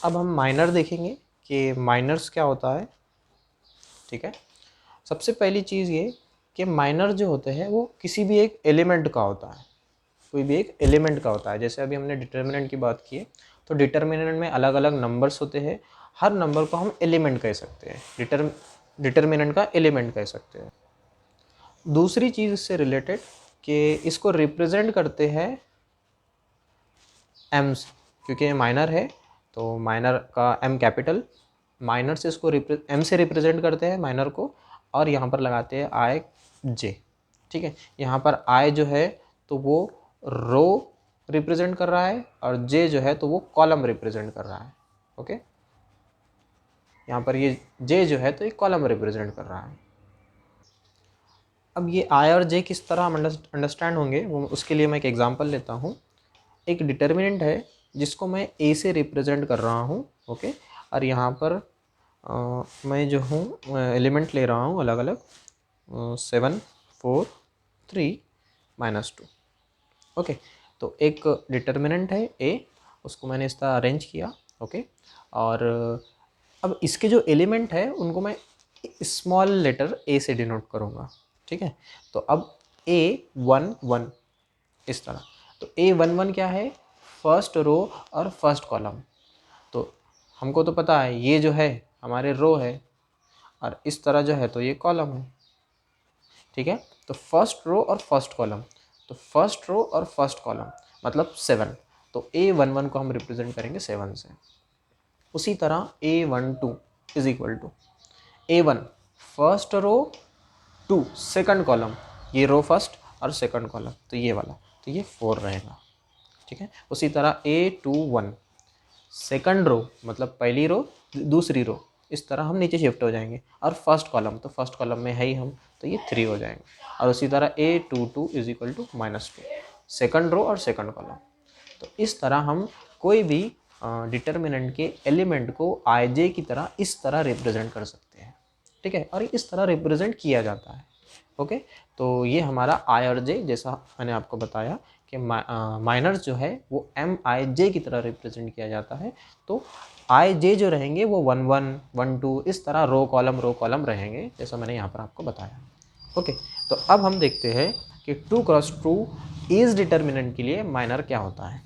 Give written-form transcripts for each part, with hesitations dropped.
अब हम माइनर देखेंगे कि माइनर्स क्या होता है। ठीक है, सबसे पहली चीज़ ये कि माइनर जो होते हैं वो किसी भी एक एलिमेंट का होता है, कोई भी एक एलिमेंट का होता है। जैसे अभी हमने डिटर्मिनेंट की बात की है, तो डिटर्मिनेंट में अलग अलग नंबर्स होते हैं, हर नंबर को हम एलिमेंट कह सकते हैं, डिटर्मिनेंट का एलिमेंट कह सकते हैं। दूसरी चीज़ इससे रिलेटेड कि इसको रिप्रेजेंट करते हैं एम्स, क्योंकि ये माइनर है तो माइनर का एम कैपिटल, माइनर से इसको एम से रिप्रेजेंट करते हैं माइनर को, और यहाँ पर लगाते हैं आई जे। ठीक है, यहाँ पर आई जो है तो वो रो रिप्रेजेंट कर रहा है, और जे जो है तो वो कॉलम रिप्रेजेंट कर रहा है। ओके, यहाँ पर ये जे जो है तो ये कॉलम रिप्रेजेंट कर रहा है। अब ये आई और जे किस तरह हम अंडरस्टैंड होंगे, वो उसके लिए मैं एक एग्जांपल लेता हूँ। एक डिटर्मिनेंट है जिसको मैं ए से रिप्रेजेंट कर रहा हूँ। ओके, और यहाँ पर मैं जो हूँ एलिमेंट ले रहा हूँ अलग अलग 7 4 3 -2। ओके, तो एक डिटर्मिनेंट है ए, उसको मैंने इस तरह अरेंज किया। ओके, और अब इसके जो एलिमेंट है उनको मैं स्मॉल लेटर ए से डिनोट करूँगा। ठीक है, तो अब A11 इस तरह, तो A11 क्या है, फर्स्ट रो और फर्स्ट कॉलम। तो हमको तो पता है ये जो है हमारे रो है, और इस तरह जो है तो ये कॉलम है। ठीक है, तो फर्स्ट रो और फर्स्ट कॉलम, तो फर्स्ट रो और फर्स्ट कॉलम मतलब 7, तो A11 को हम रिप्रेजेंट करेंगे 7 से। उसी तरह A12 is equal to A1 first row 2 second column, ये रो फर्स्ट और सेकंड कॉलम, तो ये वाला, तो ये 4 रहेगा। ठीक है, उसी तरह A21 सेकंड रो मतलब पहली रो दूसरी रो, इस तरह हम नीचे शिफ्ट हो जाएंगे, और फर्स्ट कॉलम, तो फर्स्ट कॉलम में है ही हम, तो ये 3 हो जाएंगे। और उसी तरह A22 is equal to -2 second row और सेकंड कॉलम। तो इस तरह हम कोई भी डिटर्मिनेंट के एलिमेंट को आई जे की तरह इस तरह रिप्रेजेंट कर सकते हैं। ठीक है, और इस तरह रिप्रेजेंट किया जाता है। ओके, तो ये हमारा आई और जे, जैसा मैंने आपको बताया कि माइनर्स जो है वो एम आई जे की तरह रिप्रेजेंट किया जाता है। तो आई जे जो रहेंगे वो 1 1 1 2 इस तरह रो कॉलम रहेंगे, जैसा मैंने यहाँ पर आपको बताया। ओके, तो अब हम देखते हैं कि 2 क्रॉस 2 इज डिटर्मिनेंट के लिए माइनर क्या होता है।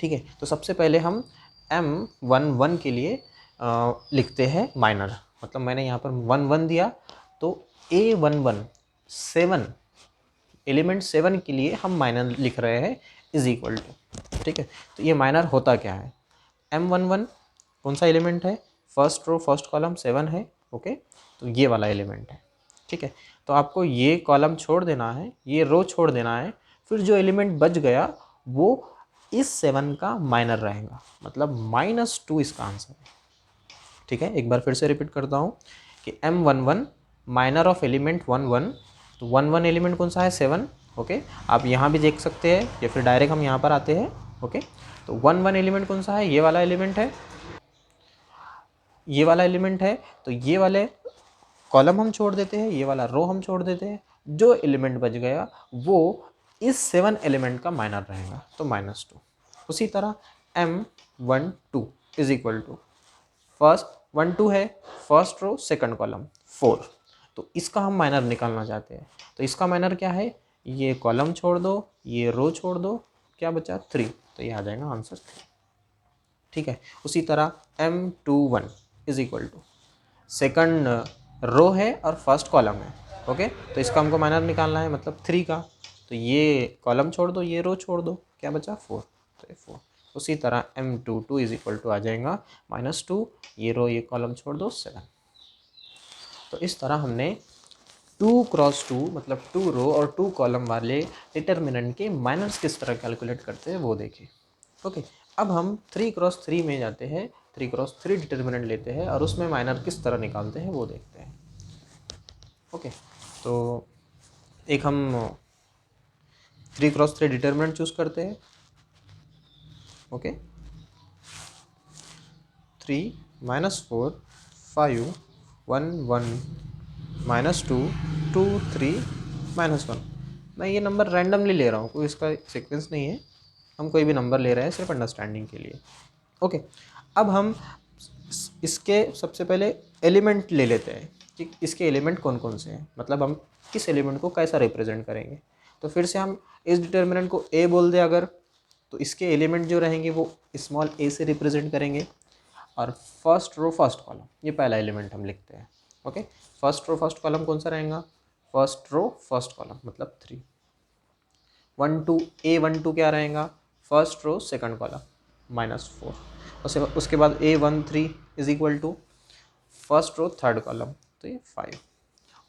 ठीक है, तो सबसे पहले हम M11 के लिए लिखते हैं माइनर, मतलब मैंने यहाँ पर 1 1 दिया, तो A11 7 एलिमेंट 7 के लिए हम माइनर लिख रहे हैं इज इक्वल टू। ठीक है, तो ये माइनर होता क्या है, M11 कौन सा एलिमेंट है, फर्स्ट रो फर्स्ट कॉलम 7 है। ओके, तो ये वाला एलिमेंट है। ठीक है, तो आपको ये कॉलम छोड़ देना है, ये रो छोड़ देना है, फिर जो एलिमेंट बच गया वो इस 7 का माइनर रहेगा, मतलब -2 इसका आंसर है। ठीक है, एक बार फिर से रिपीट करता हूँ कि M11 माइनर ऑफ एलिमेंट 1 1, तो 1 1 एलिमेंट कौन सा है 7। ओके, आप यहाँ भी देख सकते हैं या फिर डायरेक्ट हम यहाँ पर आते हैं। ओके, तो 1 1 एलिमेंट कौन सा है, ये वाला एलिमेंट है, ये वाला एलिमेंट है, तो ये वाले कॉलम हम छोड़ देते हैं, ये वाला रो हम छोड़ देते हैं, जो एलिमेंट बच गया वो इस 7 एलिमेंट का माइनर रहेगा, तो -2। उसी तरह M12 is equal to first 1 2 है, फर्स्ट रो सेकंड कॉलम 4, तो इसका हम माइनर निकालना चाहते हैं, तो इसका माइनर क्या है, ये कॉलम छोड़ दो, ये रो छोड़ दो, क्या बचा 3, तो ये आ जाएगा आंसर 3। ठीक है, उसी तरह M21 is equal to second row है और फर्स्ट कॉलम है। ओके, तो इसका हमको माइनर निकालना है, मतलब 3 का, तो ये कॉलम छोड़ दो, ये रो छोड़ दो, क्या बचा 4, तो ये 4। उसी तरह M22 इज इक्वल टू आ जाएगा -2, ये रो ये कॉलम छोड़ दो 7। तो इस तरह हमने 2 क्रॉस 2 मतलब 2 रो और 2 कॉलम वाले डिटर्मिनेंट के माइनर्स किस तरह कैलकुलेट करते हैं वो देखें। ओके, अब हम 3 क्रॉस 3 में जाते हैं, 3 क्रॉस 3 डिटर्मिनेंट लेते हैं और उसमें माइनर किस तरह निकालते हैं वो देखते हैं। ओके, तो एक हम 3 क्रॉस 3 डिटर्मिनेंट चूज करते हैं। ओके, 3 -4 5 1 1 -2 2 3 -1। मैं ये नंबर रैंडमली ले रहा हूँ, कोई इसका सीक्वेंस नहीं है, हम कोई भी नंबर ले रहे हैं सिर्फ अंडरस्टैंडिंग के लिए। ओके, अब हम इसके सबसे पहले एलिमेंट ले लेते हैं कि इसके एलिमेंट कौन कौन से हैं, मतलब हम किस एलिमेंट को कैसा रिप्रेजेंट करेंगे। तो फिर से हम इस डिटर्मिनेंट को ए बोल दें अगर, तो इसके एलिमेंट जो रहेंगे वो स्मॉल ए से रिप्रेजेंट करेंगे, और फर्स्ट रो फर्स्ट कॉलम ये पहला एलिमेंट हम लिखते हैं। Okay, first row first column कौन सा रहेगा, फर्स्ट रो फर्स्ट कॉलम मतलब 3। 1 2 A12 क्या रहेगा, फर्स्ट रो सेकंड कॉलम -4। उसके बाद A13 is equal to first row third column, तो ये 5।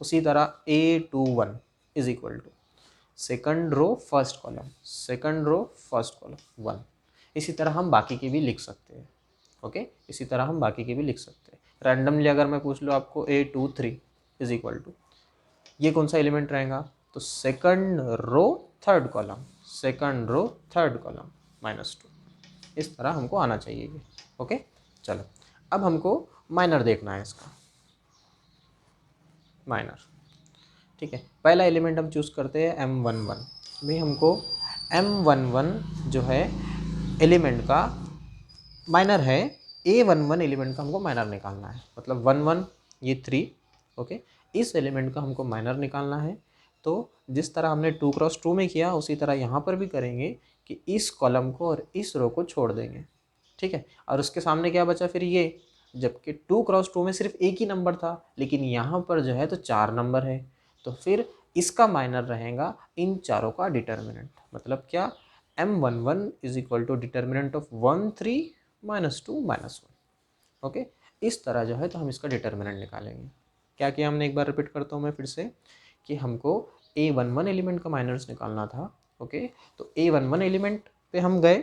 उसी तरह A21 is equal to second row first column, second row first column 1। इसी तरह हम बाकी के भी लिख सकते हैं। ओके, इसी तरह हम बाकी के भी लिख सकते हैं। रैंडमली अगर मैं पूछ लूँ आपको A23 इज इक्वल टू, ये कौन सा एलिमेंट रहेगा, तो second row third column, second row third column -2। इस तरह हमको आना चाहिए ये। ओके, चलो अब हमको माइनर देखना है इसका, माइनर। ठीक है, पहला एलिमेंट हम चूज़ करते हैं M11। भाई हमको M11 जो है एलिमेंट का माइनर है, A11 एलिमेंट का हमको माइनर निकालना है, मतलब 11 ये 3। ओके, इस एलिमेंट का हमको माइनर निकालना है। तो जिस तरह हमने 2 क्रॉस 2 में किया उसी तरह यहाँ पर भी करेंगे कि इस कॉलम को और इस रो को छोड़ देंगे। ठीक है, और उसके सामने क्या बचा फिर ये, जबकि 2 क्रॉस 2 में सिर्फ एक ही नंबर था, लेकिन यहाँ पर जो है तो 4 नंबर है, तो फिर इसका माइनर रहेगा इन चारों का डिटर्मिनेंट। मतलब क्या, M11 is equal to determinant of 1 3 -2 -1। Okay, इस तरह जो है तो हम इसका डिटर्मिनेंट निकालेंगे। क्या किया हमने, एक बार रिपीट करता हूँ मैं फिर से, कि हमको A11 एलिमेंट का माइनर्स निकालना था। ओके, तो A11 एलिमेंट पे हम गए,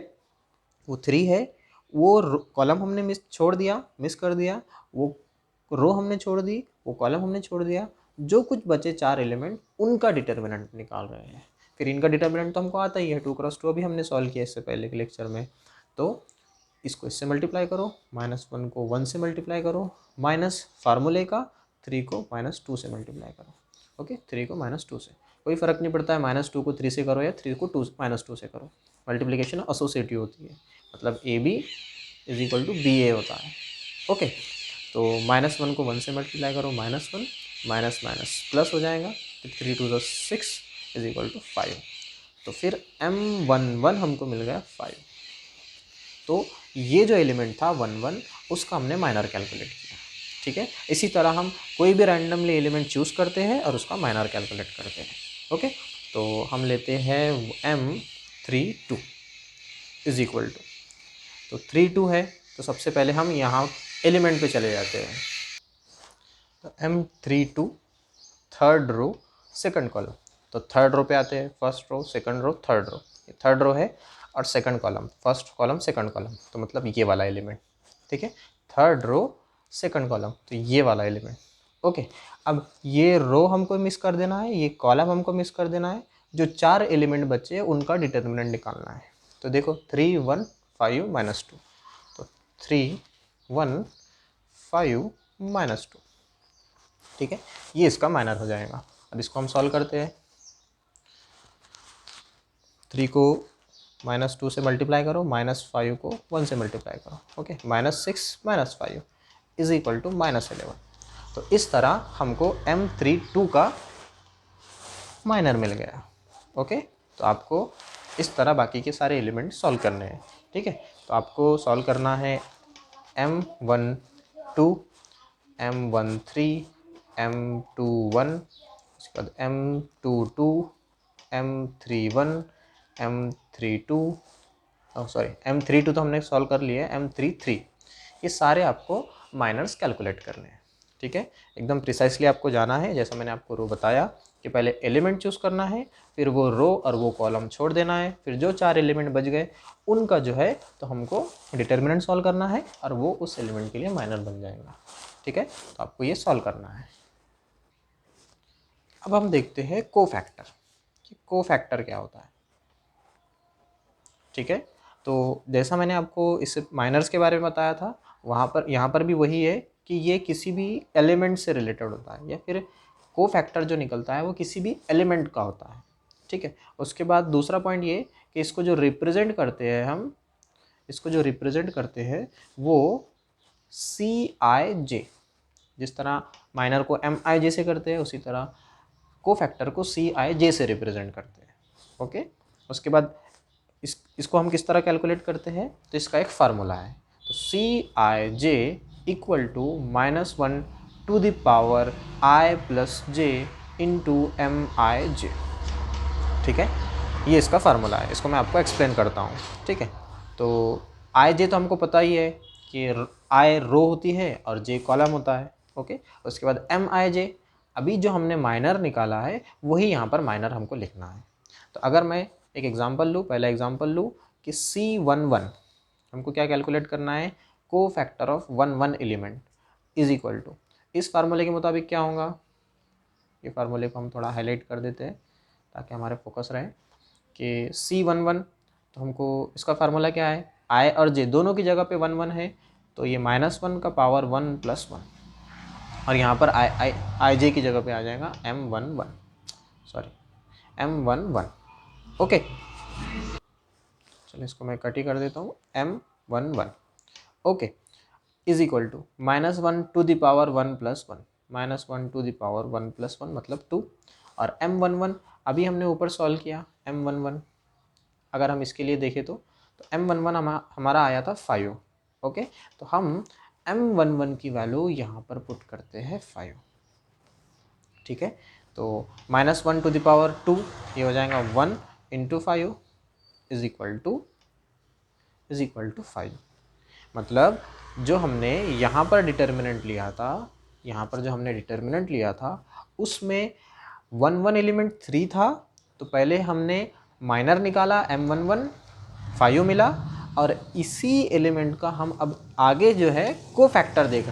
वो 3 है, वो कॉलम हमने मिस कर दिया, वो रो हमने छोड़ दी, वो कॉलम हमने छोड़ दिया, जो कुछ बचे 4 एलिमेंट उनका डिटर्मिनेंट निकाल रहे हैं। फिर इनका डिटर्मिनेंट तो हमको आता ही है, 2 क्रॉस 2 अभी हमने सॉल्व किया इससे पहले के लेक्चर में। तो इसको इससे मल्टीप्लाई करो, -1 को 1 से मल्टीप्लाई करो, माइनस फार्मूले का 3 को -2 से मल्टीप्लाई करो। ओके, 3 को -2 से, कोई फ़र्क नहीं पड़ता है -2 को 3 से करो या 3 को -2 से करो, मल्टीप्लिकेशन एसोसिएटिव होती है, मतलब AB is equal to BA होता है। ओके, तो -1 को 1 से मल्टीप्लाई करो, -1 माइनस माइनस प्लस हो जाएगा, तो 3 2 6 इज इक्वल टू 5। तो फिर M11 हमको मिल गया 5। तो ये जो एलिमेंट था 11, उसका हमने माइनर कैलकुलेट किया। ठीक है, इसी तरह हम कोई भी रैंडमली एलिमेंट चूज़ करते हैं और उसका माइनर कैलकुलेट करते हैं। ओके, तो हम लेते हैं M32 इज इक्वल टू, तो 32 है, तो सबसे पहले हम यहाँ एलिमेंट पे चले जाते हैं। तो M32 third row second column, तो थर्ड रो पे आते हैं, first row second row third row, third row है, और second column first column second column, तो मतलब ये वाला एलिमेंट। ठीक है, थर्ड रो सेकंड कॉलम, तो ये वाला एलिमेंट। ओके, अब ये रो हमको मिस कर देना है, ये कॉलम हमको मिस कर देना है, जो 4 एलिमेंट बचे उनका डिटर्मिनेंट निकालना है। तो देखो 3 1 5 -2, तो 3 1 5 -2। ठीक है, ये इसका माइनर हो जाएगा। अब इसको हम सॉल्व करते हैं। 3 को -2 से मल्टीप्लाई करो, -5 को 1 से मल्टीप्लाई करो। Okay, -6 -5 is equal to -11। तो इस तरह हमको M32 का माइनर मिल गया। ओके, तो आपको इस तरह बाकी के सारे एलिमेंट सॉल्व करने हैं। ठीक है, तो आपको सॉल्व करना है M12, M13, M21, उसके बाद M22, M31, M32, sorry M32 तो हमने सॉल्व कर लिया है, M33, ये सारे आपको माइनर्स कैलकुलेट करने हैं। ठीक है, एकदम प्रिसाइसली आपको जाना है, जैसा मैंने आपको रो बताया कि पहले एलिमेंट चूज़ करना है, फिर वो रो और वो कॉलम छोड़ देना है, फिर जो 4 एलिमेंट बच गए उनका जो है तो हमको डिटर्मिनेंट सॉल्व करना है, और वो उस एलिमेंट के लिए माइनर बन जाएगा। ठीक है, तो आपको ये सॉल्व करना है। अब हम देखते हैं कोफैक्टर, कि कोफैक्टर क्या होता है। ठीक है, तो जैसा मैंने आपको इस माइनर्स के बारे में बताया था, वहाँ पर यहाँ पर भी वही है कि ये किसी भी एलिमेंट से रिलेटेड होता है, या फिर कोफैक्टर जो निकलता है वो किसी भी एलिमेंट का होता है। ठीक है, उसके बाद दूसरा पॉइंट ये कि इसको जो रिप्रेजेंट करते हैं हम, इसको जो रिप्रेजेंट करते हैं वो CIJ, जिस तरह माइनर को MIJ से करते हैं उसी तरह को फैक्टर को CIJ से रिप्रेजेंट करते हैं। ओके, उसके बाद इसको हम किस तरह कैलकुलेट करते हैं, तो इसका एक फार्मूला है। तो CIJ equal to -1 to the power I plus J into MIJ। ठीक है, ये इसका फार्मूला है, इसको मैं आपको एक्सप्लेन करता हूँ। ठीक है, तो IJ तो हमको पता ही है कि I रो होती है और J कॉलम होता है। ओके, उसके बाद MIJ, अभी जो हमने माइनर निकाला है वही यहाँ पर माइनर हमको लिखना है। तो अगर मैं एक एग्जांपल लूँ, पहला एग्जांपल लूँ कि C11 हमको क्या कैलकुलेट करना है, cofactor of 1 element is equal to, इस फार्मूले के मुताबिक क्या होगा, ये फार्मूले को हम थोड़ा हाईलाइट कर देते हैं ताकि हमारे फोकस रहे कि C11, तो हमको इसका फार्मूला क्या है, I और J दोनों की जगह पे 1 है, तो ये -1 का पावर 1 प्लस 1, और यहाँ पर IJ की जगह पे आ जाएगा M11। ओके, चलो इसको मैं कट ही कर देता हूँ, M11। Okay, is equal to -1 to the power 1 plus 1, -1 to the power 1 plus 1 मतलब 2, और M11 अभी हमने ऊपर सॉल्व किया, M11 अगर हम इसके लिए देखें तो M11 हमारा आया था 5। ओके, तो हम M11 की वैल्यू यहाँ पर पुट करते हैं 5। ठीक है, तो -1 टू द पावर 2, ये हो जाएगा 1 इंटू 5 इज इक्वल टू 5। मतलब जो हमने यहाँ पर डिटर्मिनेंट लिया था, यहाँ पर जो हमने डिटर्मिनेंट लिया था उसमें 1 एलिमेंट 3 था, तो पहले हमने माइनर निकाला M11, 5 मिला, और इसी एलिमेंट का हम अब आगे जो है को फैक्टर देख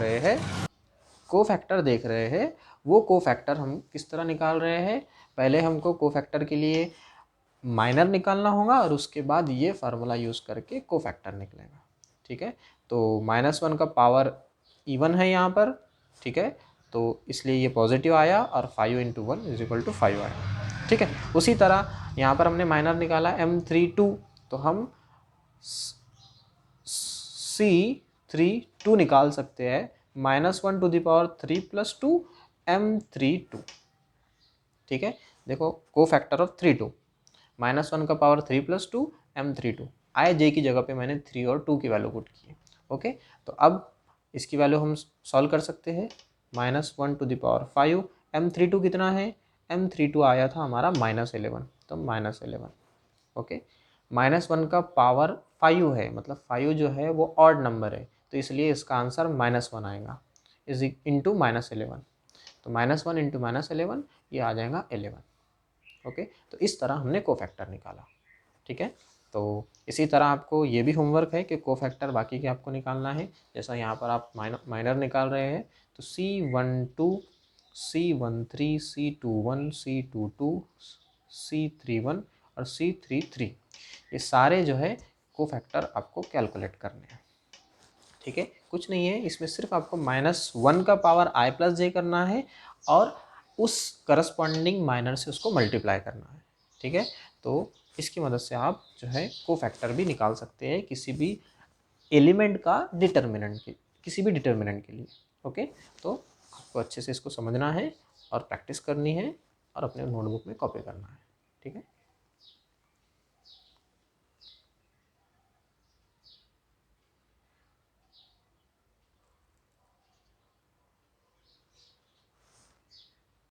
रहे हैं, वो को फैक्टर हम किस तरह निकाल रहे हैं, पहले हमको को फैक्टर के लिए माइनर निकालना होगा और उसके बाद ये फार्मूला यूज़ करके को फैक्टर निकलेगा। ठीक है, तो -1 का पावर इवन है यहाँ पर। ठीक है, तो इसलिए ये पॉजिटिव आया और 5 इंटू 1 इज इक्वल टू 5 आया। ठीक है, उसी तरह यहाँ पर हमने माइनर निकाला M32, तो हम C32 निकाल सकते हैं, -1 to the power 3 plus 2 M32। ठीक है, देखो को फैक्टर ऑफ 32, -1 का पावर 3 प्लस 2 M32, IJ की जगह पे मैंने 3 और 2 की वैल्यू पुट की है। ओके, तो अब इसकी वैल्यू हम सॉल्व कर सकते हैं, -1 टू द पावर 5, M32 कितना है, M32 आया था हमारा -11, तो -11। ओके, -1 का पावर 5 है, मतलब 5 जो है वो ऑड नंबर है, तो इसलिए इसका आंसर -1 आएगा, इज इंटू -11, तो -1 इंटू -11 ये आ जाएगा 11। ओके, तो इस तरह हमने को फैक्टर निकाला। ठीक है, तो इसी तरह आपको ये भी होमवर्क है कि को फैक्टर बाकी के आपको निकालना है। जैसा यहाँ पर आप माइनर निकाल रहे हैं, तो C12, C13, C21, C22, C31 और C33, ये सारे जो है को फैक्टर आपको कैलकुलेट करने हैं। ठीक है, कुछ नहीं है इसमें, सिर्फ आपको -1 का पावर I प्लस J करना है और उस करस्पॉन्डिंग माइनर से उसको मल्टीप्लाई करना है। ठीक है, तो इसकी मदद से आप जो है को फैक्टर भी निकाल सकते हैं किसी भी एलिमेंट का डिटर्मिनेंट के, किसी भी डिटर्मिनेंट के लिए। ओके, तो आपको अच्छे से इसको समझना है और प्रैक्टिस करनी है और अपने नोटबुक में कॉपी करना है। ठीक है।